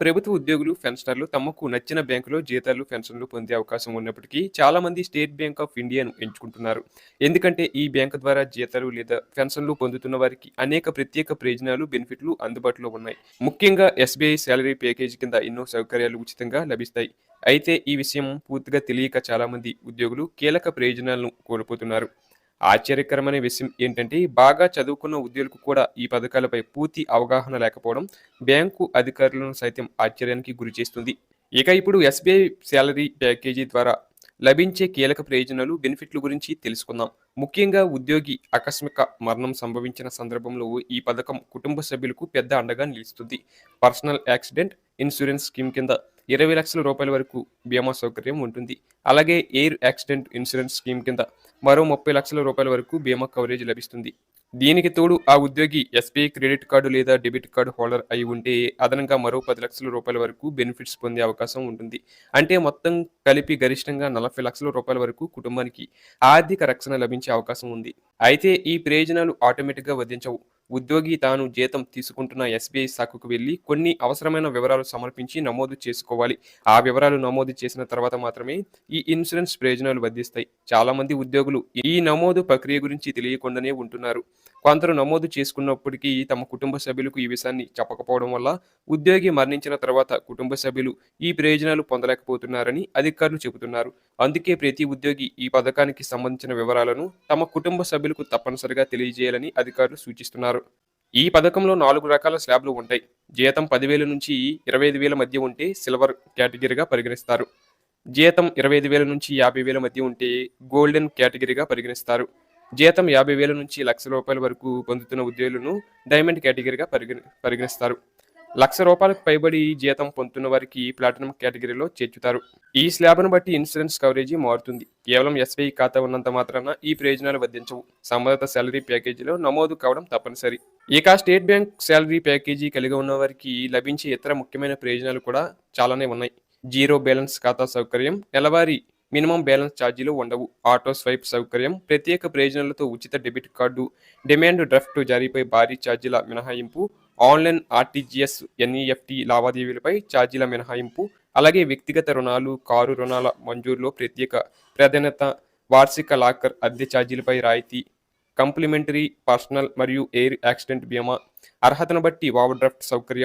ప్రభుత్వ ఉద్యోగులు, పెన్షనర్లు తమకు నచ్చిన బ్యాంకులో జీతాలు, పెన్షన్లు పొందే అవకాశం ఉన్నప్పటికీ చాలామంది స్టేట్ బ్యాంక్ ఆఫ్ ఇండియాను ఎంచుకుంటున్నారు. ఎందుకంటే ఈ బ్యాంకు ద్వారా జీతాలు లేదా పెన్షన్లు పొందుతున్న వారికి అనేక ప్రత్యేక ప్రయోజనాలు, బెనిఫిట్లు అందుబాటులో ఉన్నాయి. ముఖ్యంగా ఎస్బీఐ సాలరీ ప్యాకేజీ కింద ఎన్నో సౌకర్యాలు ఉచితంగా లభిస్తాయి. అయితే ఈ విషయం పూర్తిగా తెలియక చాలామంది ఉద్యోగులు కీలక ప్రయోజనాలను కోల్పోతున్నారు. ఆశ్చర్యకరమైన విషయం ఏంటంటే బాగా చదువుకున్న ఉద్యోగులకు కూడా ఈ పథకాలపై పూర్తి అవగాహన లేకపోవడం బ్యాంకు అధికారులను సైతం ఆశ్చర్యానికి గురిచేస్తుంది. ఇక ఇప్పుడు ఎస్బీఐ శాలరీ ప్యాకేజీ ద్వారా లభించే కీలక ప్రయోజనాలు, బెనిఫిట్ల గురించి తెలుసుకుందాం. ముఖ్యంగా ఉద్యోగి ఆకస్మిక మరణం సంభవించిన సందర్భంలో ఈ పథకం కుటుంబ సభ్యులకు పెద్ద అండగా నిలుస్తుంది. పర్సనల్ యాక్సిడెంట్ ఇన్సూరెన్స్ స్కీమ్ కింద 20 లక్షల రూపాయల వరకు బీమా సౌకర్యం ఉంటుంది. అలాగే ఎయిర్ యాక్సిడెంట్ ఇన్సూరెన్స్ స్కీమ్ కింద మరో 30 లక్షల రూపాయల వరకు బీమా కవరేజ్ లభిస్తుంది. దీనికి తోడు ఆ ఉద్యోగి ఎస్బీఐ క్రెడిట్ కార్డు లేదా డెబిట్ కార్డు హోల్డర్ అయి ఉంటే అదనంగా మరో 10 లక్షల రూపాయల వరకు బెనిఫిట్స్ పొందే అవకాశం ఉంటుంది. అంటే మొత్తం కలిపి గరిష్టంగా 40 లక్షల రూపాయల వరకు కుటుంబానికి ఆర్థిక రక్షణ లభించే అవకాశం ఉంది. అయితే ఈ ప్రయోజనాలు ఆటోమేటిక్గా వర్తించవు. ఉద్యోగి తాను జీతం తీసుకుంటున్న ఎస్బీఐ శాఖకు వెళ్లి కొన్ని అవసరమైన వివరాలు సమర్పించి నమోదు చేసుకోవాలి. ఆ వివరాలు నమోదు చేసిన తర్వాత మాత్రమే ఈ ఇన్సూరెన్స్ ప్రయోజనాలు వర్తిస్తాయి. చాలా మంది ఉద్యోగులు ఈ నమోదు ప్రక్రియ గురించి తెలియకుండానే ఉంటున్నారు. కొందరు నమోదు చేసుకున్నప్పటికీ తమ కుటుంబ సభ్యులకు ఈ విషయాన్ని చెప్పకపోవడం వల్ల ఉద్యోగి మరణించిన తర్వాత కుటుంబ సభ్యులు ఈ ప్రయోజనాలు పొందలేకపోతున్నారని అధికారులు చెబుతున్నారు. అందుకే ప్రతి ఉద్యోగి ఈ పథకానికి సంబంధించిన వివరాలను తమ కుటుంబ సభ్యులకు తప్పనిసరిగా తెలియజేయాలని అధికారులు సూచిస్తున్నారు. ఈ పథకంలో 4 రకాల స్లాబ్లు ఉంటాయి. జీతం 10,000 నుంచి 25,000 మధ్య ఉంటే సిల్వర్ కేటగిరీగా పరిగణిస్తారు. జీతం 25,000 నుంచి 50,000 మధ్య ఉంటే గోల్డెన్ కేటగిరీగా పరిగణిస్తారు. జీతం 50,000 నుంచి ₹1,00,000 వరకు పొందుతున్న ఉద్యోగులను డైమండ్ కేటగిరీగా పరిగణిస్తారు. ₹1,00,000 పైబడి జీతం పొందుతున్న వారికి ప్లాటినం కేటగిరీలో చేర్చుతారు. ఈ స్లాబ్ను బట్టి ఇన్సూరెన్స్ కవరేజీ మారుతుంది. కేవలం ఎస్బీఐ ఖాతా ఉన్నంత మాత్రాన ఈ ప్రయోజనాలు వర్తించవు. సంబంధిత శాలరీ ప్యాకేజీలో నమోదు కావడం తప్పనిసరి. ఇక స్టేట్ బ్యాంక్ శాలరీ ప్యాకేజీ కలిగి ఉన్న వారికి లభించే ఇతర ముఖ్యమైన ప్రయోజనాలు కూడా చాలానే ఉన్నాయి. జీరో బ్యాలెన్స్ ఖాతా సౌకర్యం, నెలవారీ మినిమం బ్యాలెన్స్ ఛార్జీలు ఉండవు. ఆటో స్వైప్ సౌకర్యం, ప్రత్యేక ప్రయోజనాలతో ఉచిత డెబిట్ కార్డు, డిమాండ్ డ్రాఫ్ట్ జారీపై భారీ ఛార్జీల మినహాయింపు, ఆన్లైన్ ఆర్టీజీఎస్, ఎన్ఈఎఫ్టీ లావాదేవీలపై ఛార్జీల మినహాయింపు, అలాగే వ్యక్తిగత రుణాలు, కారు రుణాల మంజూరులో ప్రత్యేక ప్రాధాన్యత, వార్షిక లాకర్ అద్దె ఛార్జీలపై రాయితీ, కంప్లిమెంటరీ పర్సనల్ మరియు ఎయిర్ యాక్సిడెంట్ బీమా, అర్హతను బట్టి ఓవర్ డ్రాఫ్ట్ సౌకర్యం